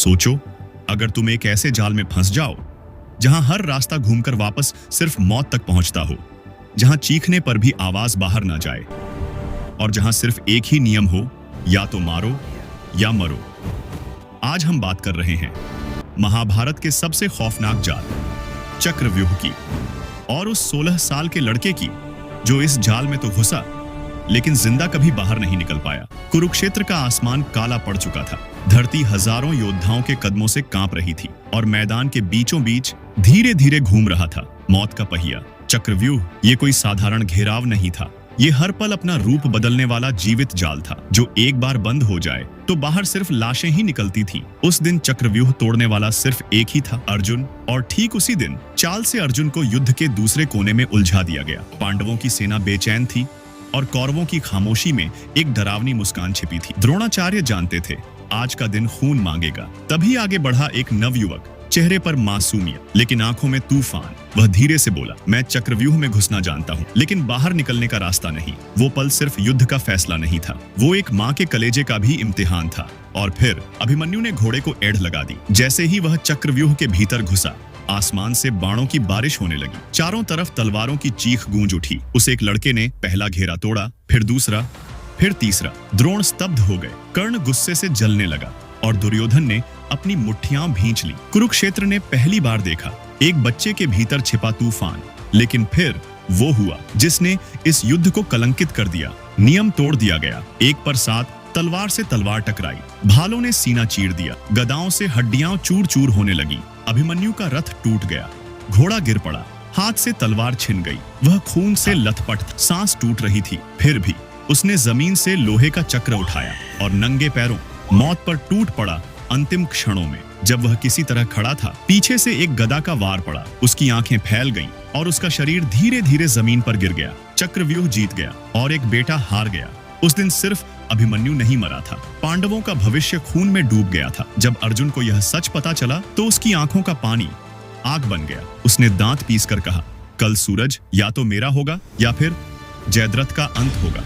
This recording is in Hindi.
सोचो, अगर तुम एक ऐसे जाल में फंस जाओ जहां हर रास्ता घूमकर वापस सिर्फ मौत तक पहुंचता हो, जहां चीखने पर भी आवाज बाहर ना जाए और जहां सिर्फ एक ही नियम हो, या तो मारो या मरो। आज हम बात कर रहे हैं महाभारत के सबसे खौफनाक जाल, चक्रव्यूह की, और उस 16 साल के लड़के की जो इस जाल में तो घुसा लेकिन जिंदा कभी बाहर नहीं निकल पाया। कुरुक्षेत्र का आसमान काला पड़ चुका था, धरती हजारों योद्धाओं के कदमों से कांप रही थी और मैदान के बीचों बीच धीरे धीरे घूम रहा था मौत का पहिया। चक्रव्यूह ये कोई साधारण घेराव नहीं था, ये हर पल अपना रूप बदलने वाला जीवित जाल था जो एक बार बंद हो जाए तो बाहर सिर्फ लाशें ही निकलती थीं। उस दिन चक्रव्यूह तोड़ने वाला सिर्फ एक ही था, अर्जुन। और ठीक उसी दिन चाल से अर्जुन को युद्ध के दूसरे कोने में उलझा दिया गया। पांडवों की सेना बेचैन थी और कौरवों की खामोशी में एक डरावनी मुस्कान छिपी थी। द्रोणाचार्य जानते थे आज का दिन खून मांगेगा। तभी आगे बढ़ा एक नवयुवक, चेहरे पर मासूमियत लेकिन आंखों में तूफान। वह धीरे से बोला, मैं चक्रव्यूह में घुसना जानता हूँ लेकिन बाहर निकलने का रास्ता नहीं। वो पल सिर्फ युद्ध का फैसला नहीं था, वो एक माँ के कलेजे का भी इम्तिहान था। और फिर अभिमन्यु ने घोड़े को एड़ लगा दी। जैसे ही वह चक्रव्यूह के भीतर घुसा, आसमान से बाणों की बारिश होने लगी। चारों तरफ तलवारों की चीख गूंज उठी। उस एक लड़के ने पहला घेरा तोड़ा, फिर दूसरा, फिर तीसरा। द्रोण स्तब्ध हो गए, कर्ण गुस्से से जलने लगा और दुर्योधन ने अपनी मुट्ठियां भींच ली। कुरुक्षेत्र ने पहली बार देखा एक बच्चे के भीतर छिपा तूफान। लेकिन फिर वो हुआ जिसने इस युद्ध को कलंकित कर दिया। नियम तोड़ दिया गया, एक पर साथ तलवार से तलवार टकराई, भालों ने सीना चीर दिया, गदाओं से हड्डियां चूर चूर होने लगी। अभिमन्यु का रथ टूट गया, घोड़ा गिर पड़ा, हाथ से तलवार छिन गई। वह खून से लथपथ था, सांस टूट रही थी। फिर भी उसने जमीन से लोहे का चक्र उठाया और नंगे पैरों मौत पर टूट पड़ा। अंतिम क्षणों में जब वह किसी तरह खड़ा था, पीछे से एक गदा का वार पड़ा। उसकी आंखें फैल गईं और उसका शरीर धीरे धीरे जमीन पर गिर गया। चक्रव्यूह जीत गया और एक बेटा हार गया। उस दिन सिर्फ अभिमन्यु नहीं मरा था, पांडवों का भविष्य खून में डूब गया था। जब अर्जुन को यह सच पता चला तो उसकी आंखों का पानी आग बन गया। उसने दांत पीसकर कहा, कल सूरज या तो मेरा होगा या फिर जयद्रथ का अंत होगा।